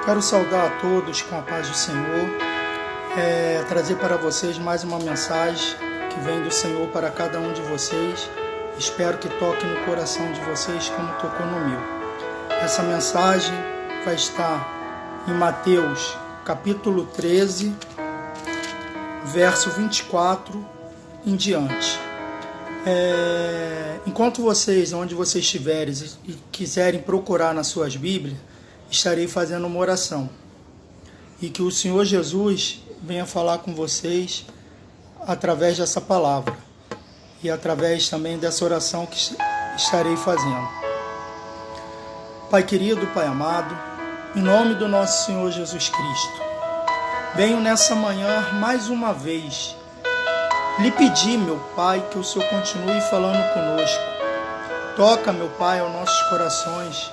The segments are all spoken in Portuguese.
Quero saudar a todos com a paz do Senhor, trazer para vocês mais uma mensagem que vem do Senhor para cada um de vocês. Espero que toque no coração de vocês como tocou no meu. Essa mensagem vai estar em Mateus capítulo 13, verso 24 em diante. Enquanto vocês, onde vocês estiverem e quiserem procurar nas suas Bíblias, estarei fazendo uma oração. E que o Senhor Jesus venha falar com vocês através dessa palavra. E através também dessa oração que estarei fazendo. Pai querido, Pai amado, em nome do nosso Senhor Jesus Cristo, venho nessa manhã mais uma vez lhe pedir, meu Pai, que o Senhor continue falando conosco. Toca, meu Pai, aos nossos corações.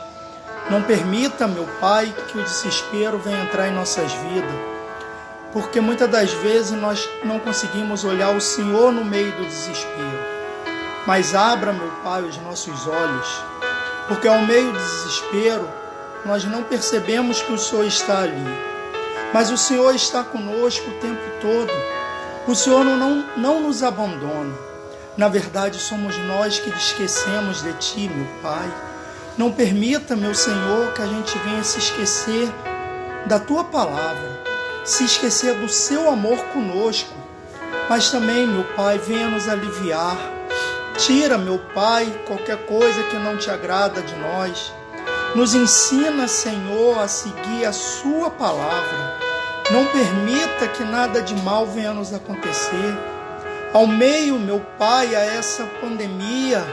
Não permita, meu Pai, que o desespero venha entrar em nossas vidas, porque muitas das vezes nós não conseguimos olhar o Senhor no meio do desespero. Mas abra, meu Pai, os nossos olhos, porque ao meio do desespero nós não percebemos que o Senhor está ali. Mas o Senhor está conosco o tempo todo. O Senhor não nos abandona. Na verdade, somos nós que esquecemos de Ti, meu Pai. Não permita, meu Senhor, que a gente venha se esquecer da Tua palavra, se esquecer do Seu amor conosco. Mas também, meu Pai, venha nos aliviar. Tira, meu Pai, qualquer coisa que não Te agrada de nós. Nos ensina, Senhor, a seguir a Sua palavra. Não permita que nada de mal venha nos acontecer. Ao meio, meu Pai, a essa pandemia,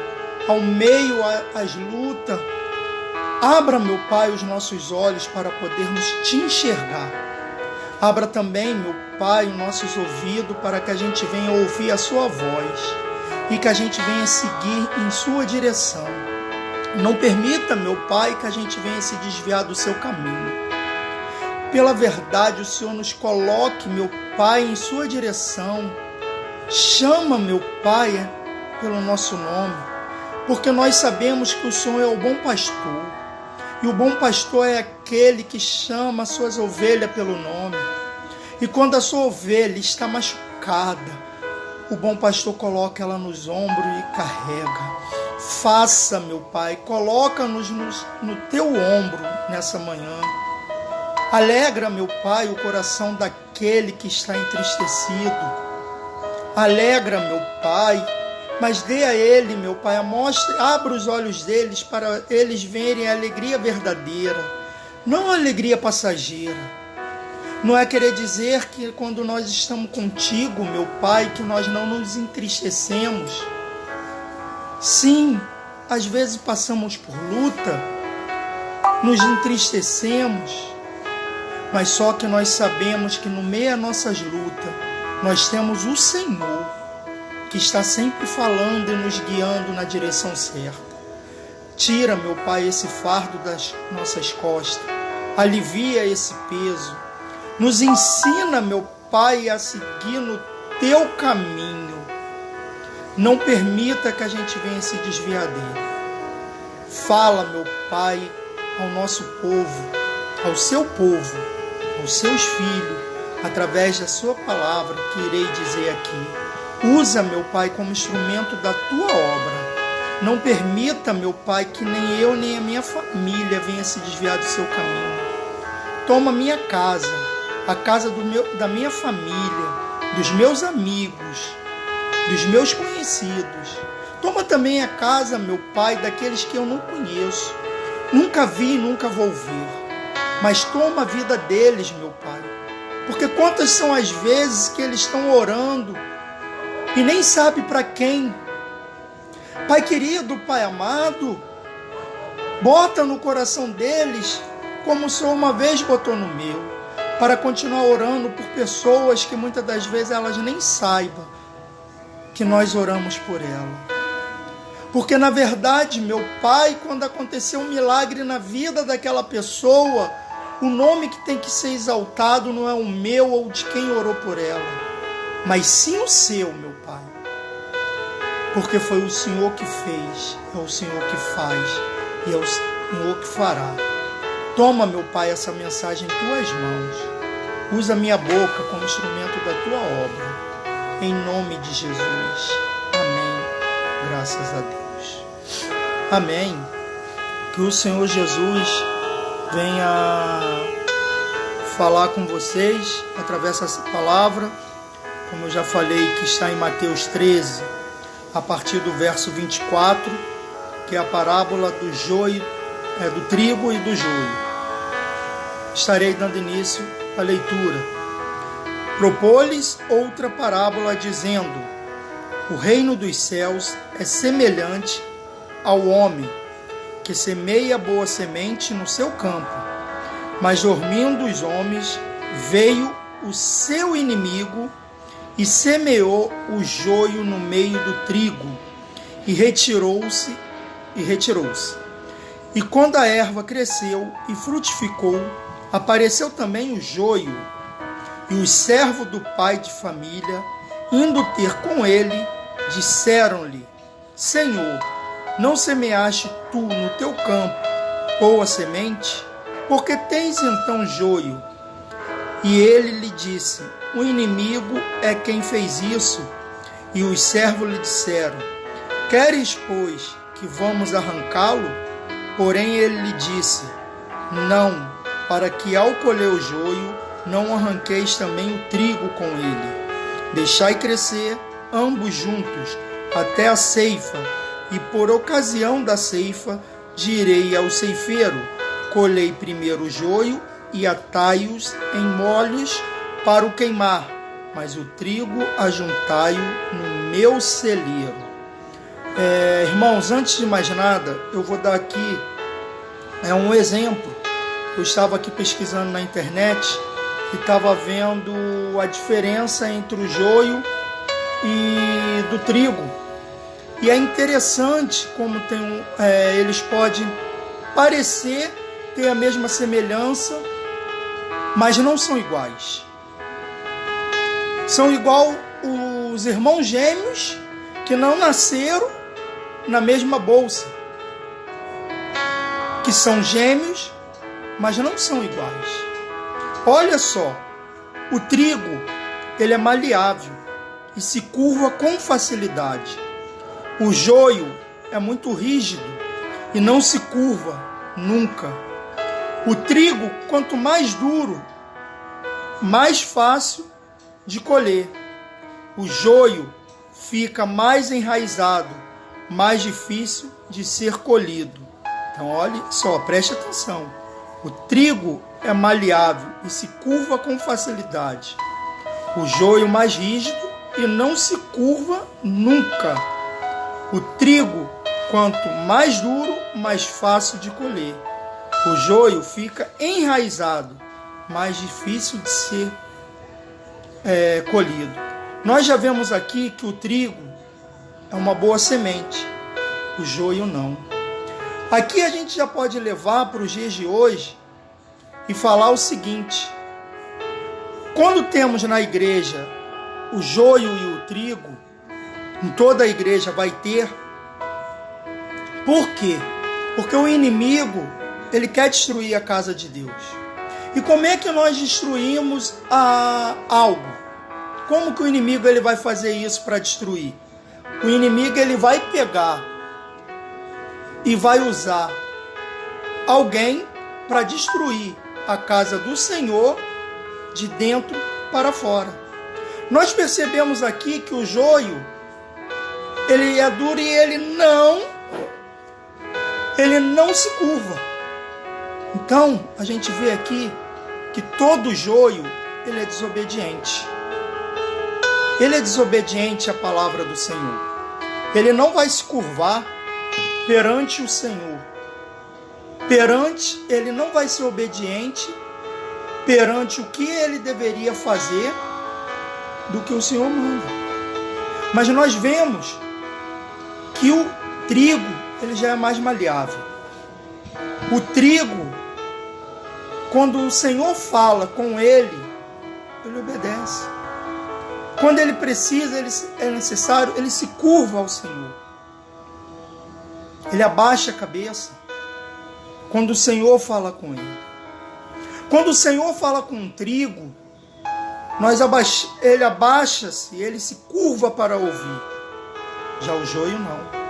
ao meio às lutas, abra, meu Pai, os nossos olhos para podermos Te enxergar. Abra também, meu Pai, os nossos ouvidos para que a gente venha ouvir a Sua voz e que a gente venha seguir em Sua direção. Não permita, meu Pai, que a gente venha se desviar do Seu caminho. Pela verdade, o Senhor nos coloque, meu Pai, em Sua direção. Chama, meu Pai, pelo nosso nome, porque nós sabemos que o Senhor é o bom pastor. E o bom pastor é aquele que chama as suas ovelhas pelo nome. E quando a sua ovelha está machucada, o bom pastor coloca ela nos ombros e carrega. Faça, meu Pai, coloca-nos no Teu ombro nessa manhã. Alegra, meu Pai, o coração daquele que está entristecido. Alegra, meu Pai, mas dê a ele, meu Pai, abra os olhos deles para eles verem a alegria verdadeira, não a alegria passageira. Não é querer dizer que quando nós estamos contigo, meu Pai, que nós não nos entristecemos. Sim, às vezes passamos por luta, nos entristecemos, mas só que nós sabemos que no meio das nossas lutas, nós temos o Senhor, que está sempre falando e nos guiando na direção certa. Tira, meu Pai, esse fardo das nossas costas, alivia esse peso, nos ensina, meu Pai, a seguir no Teu caminho. Não permita que a gente venha se desviar dele. Fala, meu Pai, ao nosso povo, ao Seu povo, aos Seus filhos, através da Sua palavra que irei dizer aqui. Usa, meu Pai, como instrumento da Tua obra. Não permita, meu Pai, que nem eu nem a minha família venha se desviar do Seu caminho. Toma minha casa, a casa da minha família, dos meus amigos, dos meus conhecidos. Toma também a casa, meu Pai, daqueles que eu não conheço, nunca vi e nunca vou ver. Mas toma a vida deles, meu Pai. Porque quantas são as vezes que eles estão orando e nem sabe para quem. Pai querido, Pai amado, bota no coração deles, como o Senhor uma vez botou no meu, para continuar orando por pessoas que muitas das vezes elas nem saibam que nós oramos por ela. Porque na verdade, meu Pai, quando aconteceu um milagre na vida daquela pessoa, o nome que tem que ser exaltado não é o meu ou de quem orou por ela, mas sim o Seu, meu Pai. Porque foi o Senhor que fez, é o Senhor que faz e é o Senhor que fará. Toma, meu Pai, essa mensagem em tuas mãos. Usa minha boca como instrumento da tua obra. Em nome de Jesus. Amém. Graças a Deus. Amém. Que o Senhor Jesus venha falar com vocês através dessa palavra, como eu já falei, que está em Mateus 13, a partir do verso 24, que é a parábola do joio, do trigo e do joio. Estarei dando início à leitura. Propôs-lhes outra parábola, dizendo: o reino dos céus é semelhante ao homem que semeia boa semente no seu campo. Mas dormindo os homens, veio o seu inimigo e semeou o joio no meio do trigo, e retirou-se. E quando a erva cresceu e frutificou, apareceu também o joio. E os servos do pai de família, indo ter com ele, disseram-lhe: Senhor, não semeaste tu no teu campo boa semente? Porque tens então joio? E ele lhe disse: o inimigo é quem fez isso. E os servos lhe disseram: queres, pois, que vamos arrancá-lo? Porém ele lhe disse: não, para que ao colher o joio, não arranqueis também o trigo com ele. Deixai crescer ambos juntos até a ceifa, e por ocasião da ceifa direi ao ceifeiro: colhei primeiro o joio e atai-os em molhos para o queimar, mas o trigo ajuntai-o no meu celeiro. Irmãos, antes de mais nada, eu vou dar aqui um exemplo. Eu estava aqui pesquisando na internet e estava vendo a diferença entre o joio e do trigo. E é interessante como eles podem parecer ter a mesma semelhança, mas não são iguais. São igual os irmãos gêmeos que não nasceram na mesma bolsa, que são gêmeos, mas não são iguais. Olha só, o trigo, ele é maleável e se curva com facilidade. O joio é muito rígido e não se curva nunca. O trigo, quanto mais duro, mais fácil de colher. O joio fica mais enraizado, mais difícil de ser colhido. Então, olhe só, preste atenção. O trigo é maleável e se curva com facilidade. O joio mais rígido e não se curva nunca. O trigo, quanto mais duro, mais fácil de colher. O joio fica enraizado, mais difícil de ser colhido. Nós já vemos aqui que o trigo é uma boa semente, o joio não. Aqui a gente já pode levar para os dias de hoje e falar o seguinte: quando temos na igreja o joio e o trigo, em toda a igreja vai ter. Por quê? Porque o inimigo, ele quer destruir a casa de Deus. E como é que nós destruímos algo? Como que o inimigo ele vai fazer isso para destruir? O inimigo ele vai pegar e vai usar alguém para destruir a casa do Senhor de dentro para fora. Nós percebemos aqui que o joio, ele é duro e ele não se curva. Então, a gente vê aqui que todo joio, ele é desobediente. Ele é desobediente à palavra do Senhor. Ele não vai se curvar perante o Senhor. Ele não vai ser obediente perante o que ele deveria fazer do que o Senhor manda. Mas nós vemos que o trigo, ele já é mais maleável. O trigo, quando o Senhor fala com ele obedece. Quando ele precisa, é necessário, ele se curva ao Senhor. Ele abaixa a cabeça. quando o Senhor fala com ele. Quando o Senhor fala com um trigo, ele abaixa-se, ele se curva para ouvir. Já o joio não.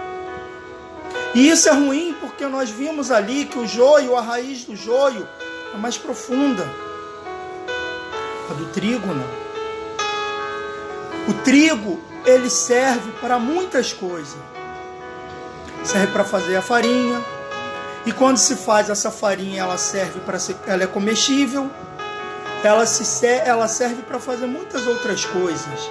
E isso é ruim porque nós vimos ali que o joio, a raiz do joio, é mais profunda. A do trigo não. O trigo, ele serve para muitas coisas. Serve para fazer a farinha. E quando se faz essa farinha, ela é comestível. Ela serve para fazer muitas outras coisas.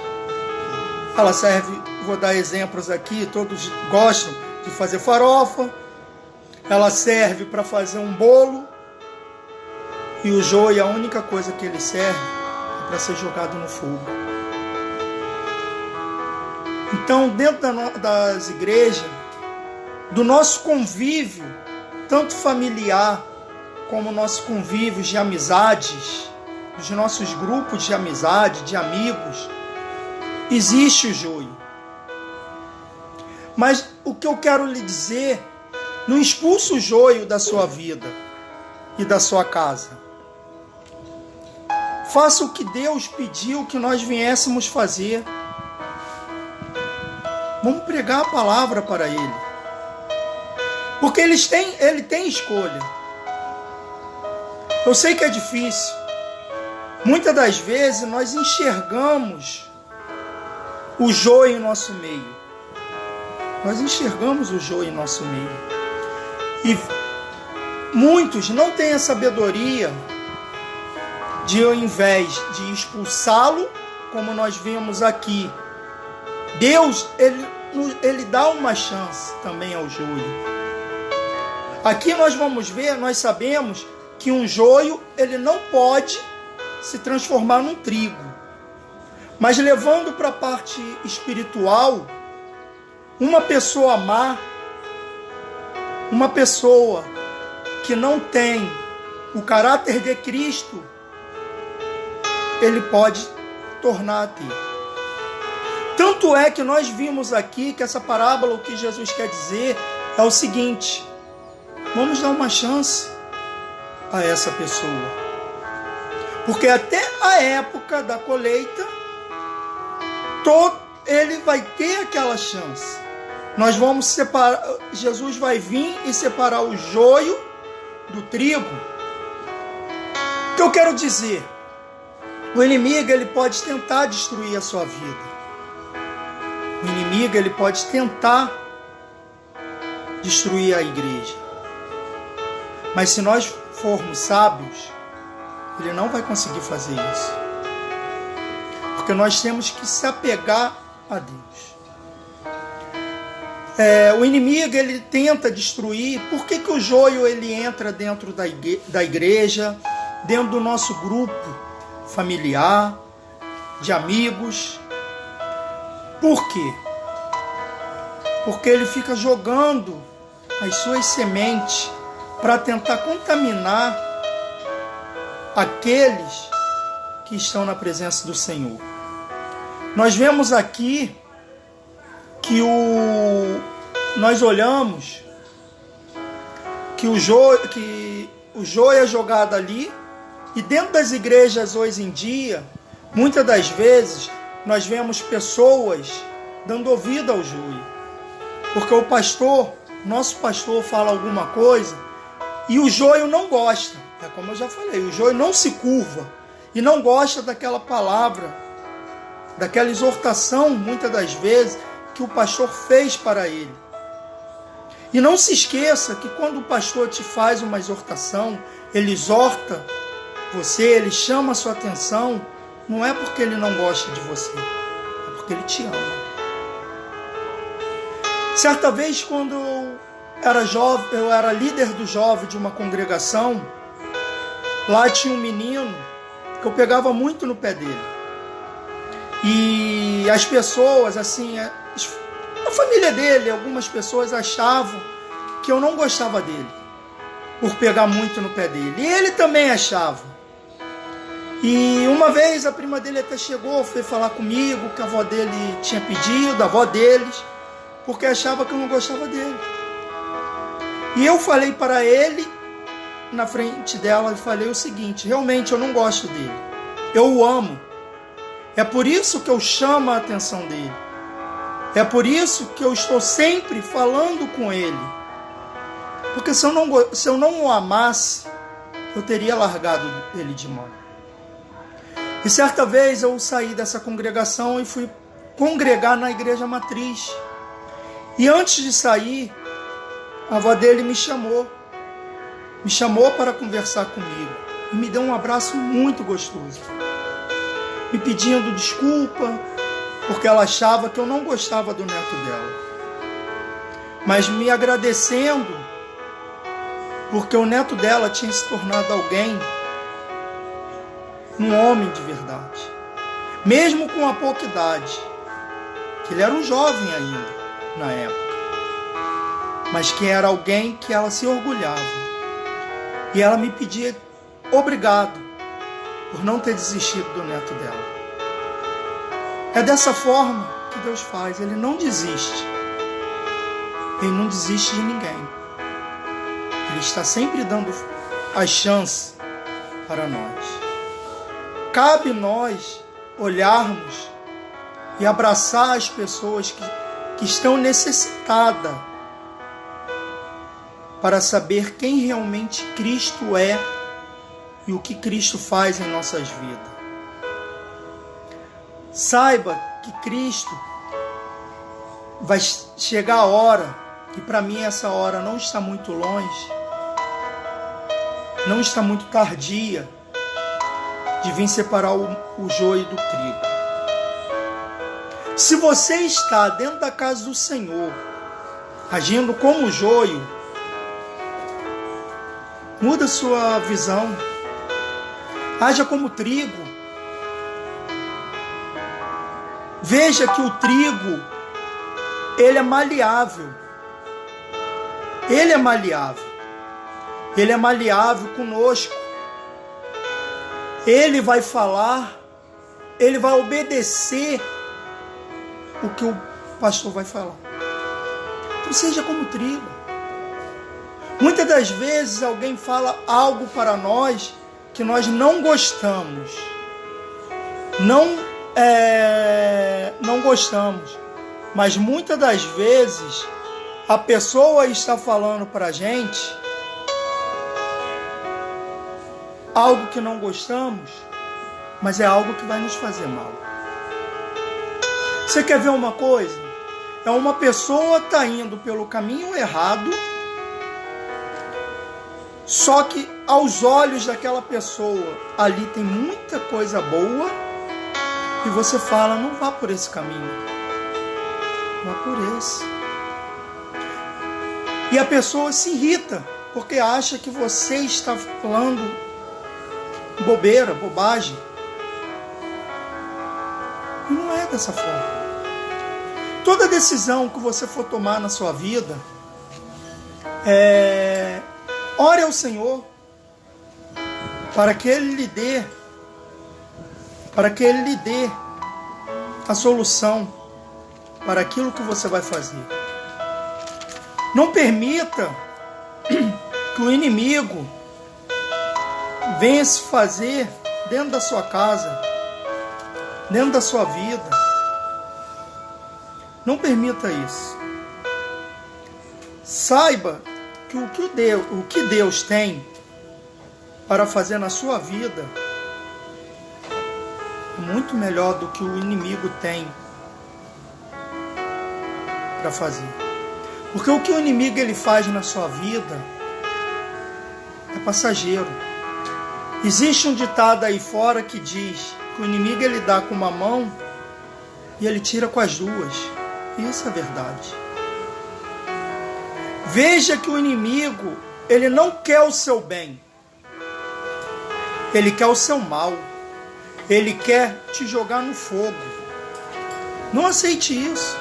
Ela serve, vou dar exemplos aqui, todos gostam de fazer farofa. Ela serve para fazer um bolo. E o joio, a única coisa que ele serve é para ser jogado no fogo. Então, dentro das igrejas, do nosso convívio, tanto familiar como nosso convívio de amizades, dos nossos grupos de amizade, de amigos, existe o joio. Mas o que eu quero lhe dizer, não expulse o joio da sua vida e da sua casa. Faça o que Deus pediu que nós viéssemos fazer. Vamos pregar a palavra para Ele. Porque Ele tem escolha. Eu sei que é difícil. Muitas das vezes nós enxergamos o joio em nosso meio. Nós enxergamos o joio em nosso meio. E muitos não têm a sabedoria de, ao invés de expulsá-lo, como nós vemos aqui, Deus, ele dá uma chance também ao joio. Aqui nós vamos ver, nós sabemos que um joio, ele não pode se transformar num trigo. Mas levando para a parte espiritual, uma pessoa má, uma pessoa que não tem o caráter de Cristo, ele pode tornar a ter. Tanto é que nós vimos aqui que essa parábola, o que Jesus quer dizer é o seguinte: vamos dar uma chance a essa pessoa. Porque até a época da colheita, ele vai ter aquela chance. Nós vamos separar, Jesus vai vir e separar o joio do trigo. O que eu quero dizer? O inimigo, ele pode tentar destruir a sua vida. O inimigo, ele pode tentar destruir a igreja. Mas se nós formos sábios, ele não vai conseguir fazer isso. Porque nós temos que se apegar a Deus. O inimigo, ele tenta destruir. Por que o joio, ele entra dentro da igreja, dentro do nosso grupo familiar, de amigos? Por quê? Porque ele fica jogando as suas sementes para tentar contaminar aqueles que estão na presença do Senhor. Nós vemos aqui que nós olhamos que o joio é jogado ali, e dentro das igrejas hoje em dia, muitas das vezes, nós vemos pessoas dando ouvido ao joio. Porque nosso pastor fala alguma coisa e o joio não gosta. É como eu já falei, o joio não se curva e não gosta daquela palavra, daquela exortação, muitas das vezes, que o pastor fez para ele. E não se esqueça que quando o pastor te faz uma exortação, ele exorta você, ele chama a sua atenção, não é porque ele não gosta de você, é porque ele te ama. Certa vez, quando eu era jovem, eu era líder do jovem de uma congregação, lá tinha um menino que eu pegava muito no pé dele. E as pessoas, assim, a família dele, algumas pessoas achavam que eu não gostava dele, por pegar muito no pé dele. E ele também achava. E uma vez a prima dele até chegou, foi falar comigo que a avó dele tinha pedido, a avó deles, porque achava que eu não gostava dele. E eu falei para ele na frente dela e falei o seguinte: realmente eu não gosto dele, eu o amo, é por isso que eu chamo a atenção dele, é por isso que eu estou sempre falando com ele, porque se eu não o amasse, eu teria largado ele de mão. E certa vez eu saí dessa congregação e fui congregar na igreja matriz. E antes de sair, a avó dele me chamou para conversar comigo. E me deu um abraço muito gostoso, me pedindo desculpa, porque ela achava que eu não gostava do neto dela. Mas me agradecendo, porque o neto dela tinha se tornado alguém, um homem de verdade, mesmo com a pouca idade, que ele era um jovem ainda na época, mas que era alguém que ela se orgulhava. E ela me pedia obrigado por não ter desistido do neto dela. É dessa forma que Deus faz, Ele não desiste. Ele não desiste de ninguém. Ele está sempre dando as chances para nós. Cabe nós olharmos e abraçar as pessoas que estão necessitadas, para saber quem realmente Cristo é e o que Cristo faz em nossas vidas. Saiba que Cristo vai chegar a hora, e para mim essa hora não está muito longe, não está muito tardia, de vir separar o joio do trigo. Se você está dentro da casa do Senhor, agindo como joio, muda sua visão. Haja como trigo. Veja que o trigo, ele é maleável. Ele é maleável. Ele é maleável conosco. Ele vai falar, ele vai obedecer o que o pastor vai falar. Então seja como trigo. Muitas das vezes alguém fala algo para nós que nós não gostamos. Não gostamos. Mas muitas das vezes a pessoa está falando para a gente algo que não gostamos, mas é algo que vai nos fazer mal. Você quer ver uma coisa? É uma pessoa que está indo pelo caminho errado, só que aos olhos daquela pessoa ali tem muita coisa boa, e você fala: não vá por esse caminho, vá por esse. E a pessoa se irrita, porque acha que você está falando bobeira, bobagem. E não é dessa forma. Toda decisão que você for tomar na sua vida, ore ao Senhor para que Ele lhe dê a solução para aquilo que você vai fazer. Não permita que o inimigo venha se fazer dentro da sua casa, dentro da sua vida. Não permita isso. Saiba que o que Deus tem para fazer na sua vida é muito melhor do que o inimigo tem para fazer. Porque o que o inimigo ele faz na sua vida é passageiro. Existe um ditado aí fora que diz que o inimigo ele dá com uma mão e ele tira com as duas. Isso é verdade. Veja que o inimigo ele não quer o seu bem. Ele quer o seu mal. Ele quer te jogar no fogo. Não aceite isso.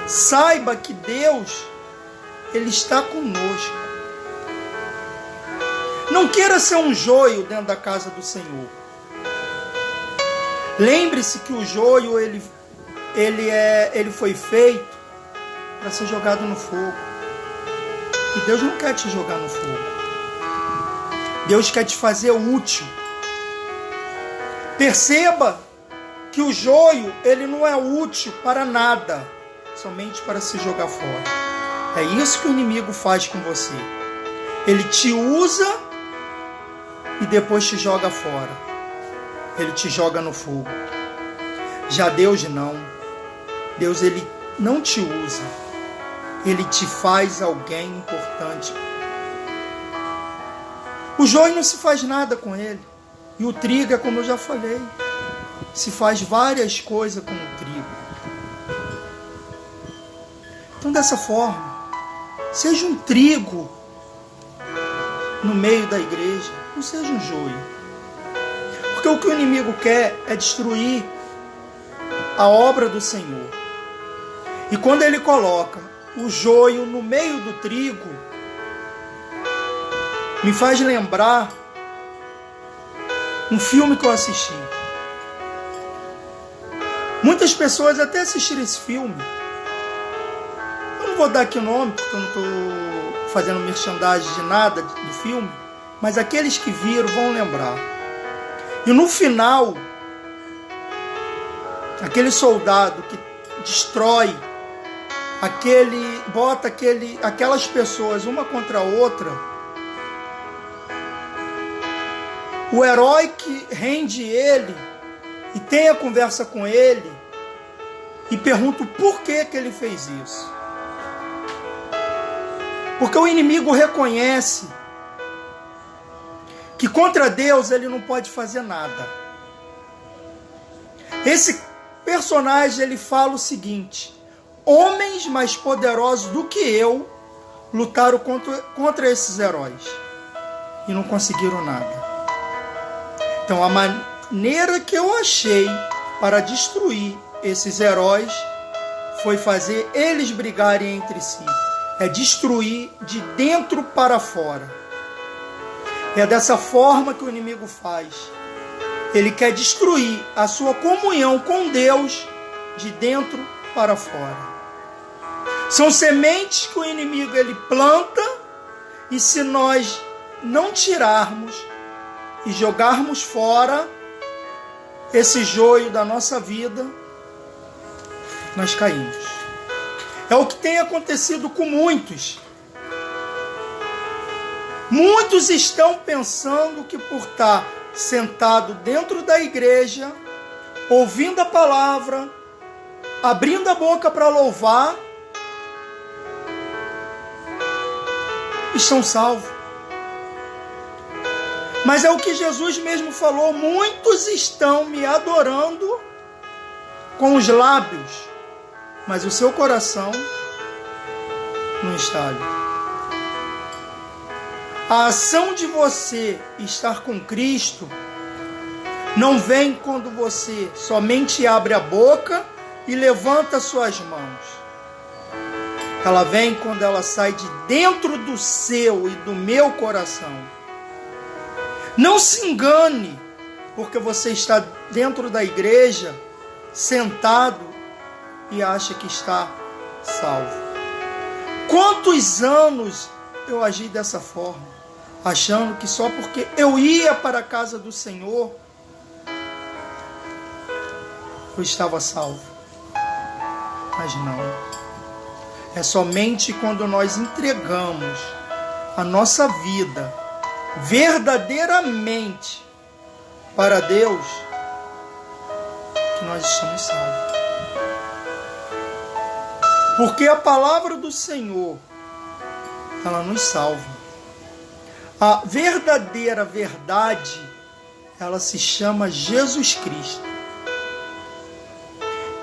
Saiba que Deus ele está conosco. Não queira ser um joio dentro da casa do Senhor. Lembre-se que o joio ele foi feito para ser jogado no fogo. E Deus não quer te jogar no fogo. Deus quer te fazer útil. Perceba que o joio, ele não é útil para nada, somente para se jogar fora. É isso que o inimigo faz com você. Ele te usa e depois te joga fora. Ele te joga no fogo. Já Deus não. Deus, ele não te usa. Ele te faz alguém importante. O joio não se faz nada com ele. E o trigo é como eu já falei. Se faz várias coisas com o trigo. Então, dessa forma, seja um trigo no meio da igreja. Não seja um joio. Porque o que o inimigo quer é destruir a obra do Senhor. E quando ele coloca o joio no meio do trigo, me faz lembrar um filme que eu assisti. Muitas pessoas até assistiram esse filme. Eu não vou dar aqui o nome, porque eu não estou fazendo merchandising de nada do filme, mas aqueles que viram vão lembrar. E no final, aquele soldado que destrói, bota aquelas pessoas uma contra a outra, o herói que rende ele e tem a conversa com ele e pergunta por que ele fez isso. Porque o inimigo reconhece que contra Deus ele não pode fazer nada. Esse personagem, ele fala o seguinte: homens mais poderosos do que eu lutaram contra esses heróis e não conseguiram nada. Então, a maneira que eu achei para destruir esses heróis foi fazer eles brigarem entre si. É destruir de dentro para fora. É dessa forma que o inimigo faz. Ele quer destruir a sua comunhão com Deus de dentro para fora. São sementes que o inimigo ele planta, e se nós não tirarmos e jogarmos fora esse joio da nossa vida, nós caímos. É o que tem acontecido com muitos. Muitos estão pensando que por estar sentado dentro da igreja, ouvindo a palavra, abrindo a boca para louvar, estão salvos. Mas é o que Jesus mesmo falou: muitos estão me adorando com os lábios, mas o seu coração não está ali. A ação de você estar com Cristo não vem quando você somente abre a boca e levanta suas mãos. Ela vem quando ela sai de dentro do seu e do meu coração. Não se engane, porque você está dentro da igreja, sentado, e acha que está salvo. Quantos anos eu agi dessa forma, achando que só porque eu ia para a casa do Senhor, eu estava salvo. Mas não. É somente quando nós entregamos a nossa vida verdadeiramente para Deus que nós estamos salvos. Porque a palavra do Senhor, ela nos salva. A verdadeira verdade, ela se chama Jesus Cristo.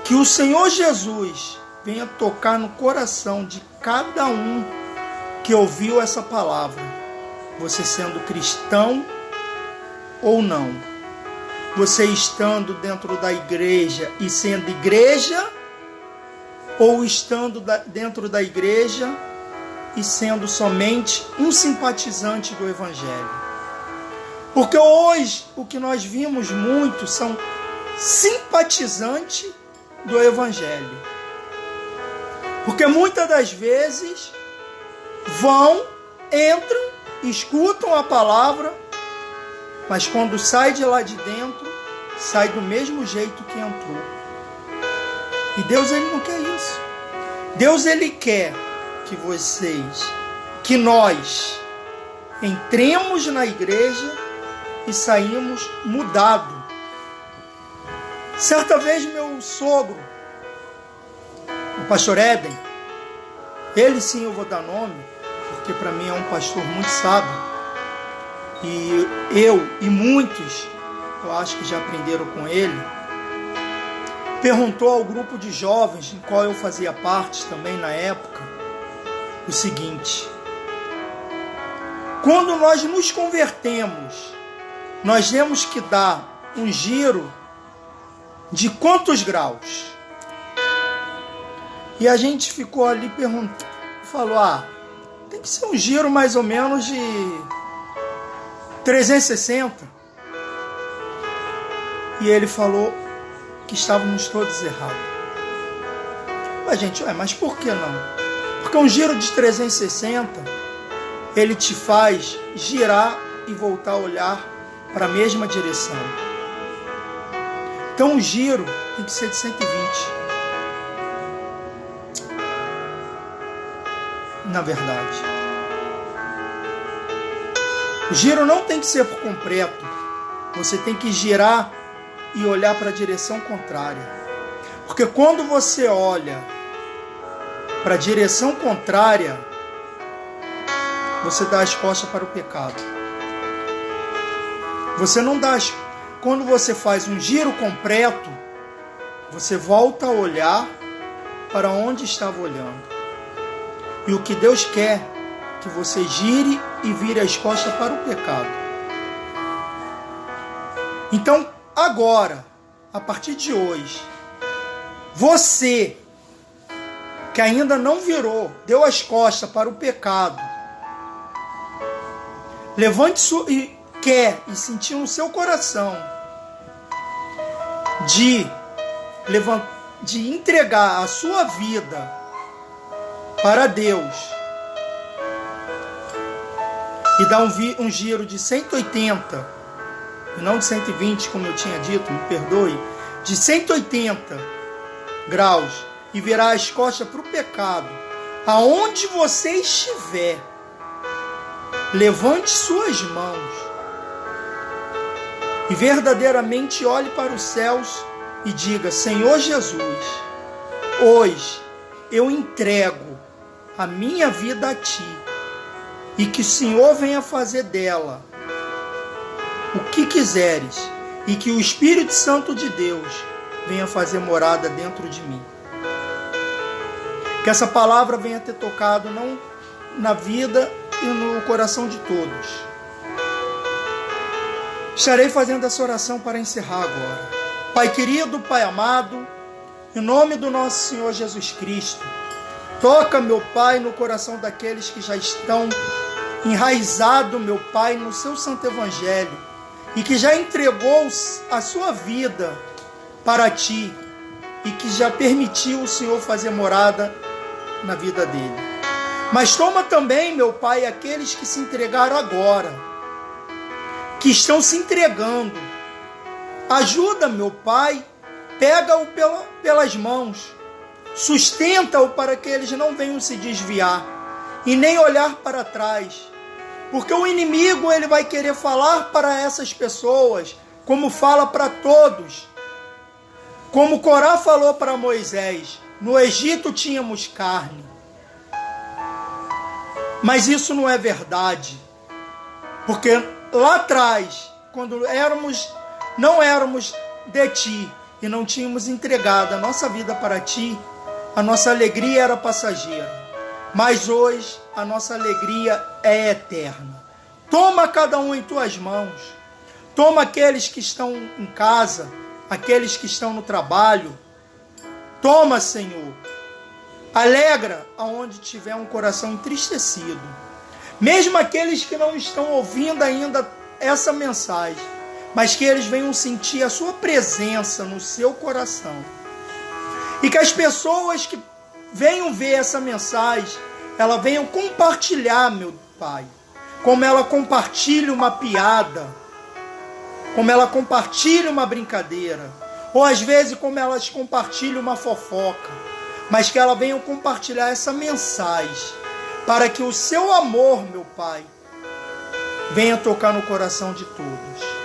Que o Senhor Jesus venha tocar no coração de cada um que ouviu essa palavra, você sendo cristão ou não, você estando dentro da igreja e sendo igreja, ou estando dentro da igreja e sendo somente um simpatizante do Evangelho. Porque hoje o que nós vimos muito são simpatizantes do Evangelho. Porque muitas das vezes entram, escutam a palavra, mas quando sai de lá de dentro, sai do mesmo jeito que entrou. E Deus, Ele não quer isso. Deus, Ele quer que nós entremos na igreja e saímos mudados. Certa vez meu sogro, o pastor Éden, ele sim eu vou dar nome, porque para mim é um pastor muito sábio, e eu e muitos, eu acho que já aprenderam com ele, perguntou ao grupo de jovens, em qual eu fazia parte também na época, o seguinte: quando nós nos convertemos, nós temos que dar um giro de quantos graus? E a gente ficou ali perguntando, falou, tem que ser um giro mais ou menos de 360. E ele falou que estávamos todos errados. Mas gente, mas por que não? Porque um giro de 360, ele te faz girar e voltar a olhar para a mesma direção. Então o giro tem que ser de 120. Na verdade, o giro não tem que ser por completo. Você tem que girar e olhar para a direção contrária. Porque quando você olha para a direção contrária, você dá as costas para o pecado. Você não dá as... Quando você faz um giro completo, você volta a olhar para onde estava olhando. E o que Deus quer é que você gire e vire as costas para o pecado. Então, agora, a partir de hoje, você que ainda não virou, deu as costas para o pecado, levante e quer e sentir no seu coração de entregar a sua vida para Deus e dar um giro de 180, e não de 120, como eu tinha dito, me perdoe, de 180 graus, e virar as costas para o pecado, aonde você estiver, levante suas mãos e verdadeiramente olhe para os céus e diga: Senhor Jesus, hoje eu entrego a minha vida a Ti, e que o Senhor venha fazer dela o que quiseres, e que o Espírito Santo de Deus venha fazer morada dentro de mim. Que essa palavra venha ter tocado não na vida e no coração de todos. Estarei fazendo essa oração para encerrar agora. Pai querido, Pai amado, em nome do nosso Senhor Jesus Cristo, toca, meu Pai, no coração daqueles que já estão enraizados, meu Pai, no seu santo evangelho, e que já entregou a sua vida para Ti, e que já permitiu o Senhor fazer morada na vida dele. Mas toma também, meu Pai, aqueles que se entregaram agora, que estão se entregando. Ajuda, meu Pai, pega-o pelas mãos, sustenta-o para que eles não venham se desviar e nem olhar para trás, porque o inimigo ele vai querer falar para essas pessoas, como fala para todos, como Corá falou para Moisés: no Egito tínhamos carne. Mas isso não é verdade, porque lá atrás, quando não éramos de Ti e não tínhamos entregado a nossa vida para Ti, a nossa alegria era passageira. Mas hoje a nossa alegria é eterna. Toma cada um em Tuas mãos. Toma aqueles que estão em casa, aqueles que estão no trabalho. Toma, Senhor. Alegra aonde tiver um coração entristecido. Mesmo aqueles que não estão ouvindo ainda essa mensagem, mas que eles venham sentir a Sua presença no seu coração. E que as pessoas que venham ver essa mensagem, elas venham compartilhar, meu Pai. Como ela compartilha uma piada, como ela compartilha uma brincadeira, ou às vezes como elas compartilham uma fofoca, mas que ela venha compartilhar essa mensagem, para que o seu amor, meu Pai, venha tocar no coração de todos.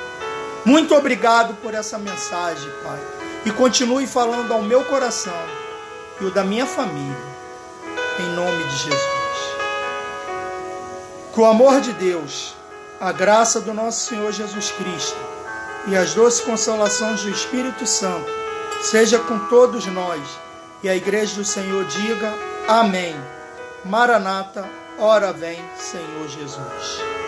Muito obrigado por essa mensagem, Pai, e continue falando ao meu coração e o da minha família, em nome de Jesus. Que o amor de Deus, a graça do nosso Senhor Jesus Cristo e as doces consolações do Espírito Santo seja com todos nós, e a igreja do Senhor diga amém. Maranata, ora vem, Senhor Jesus.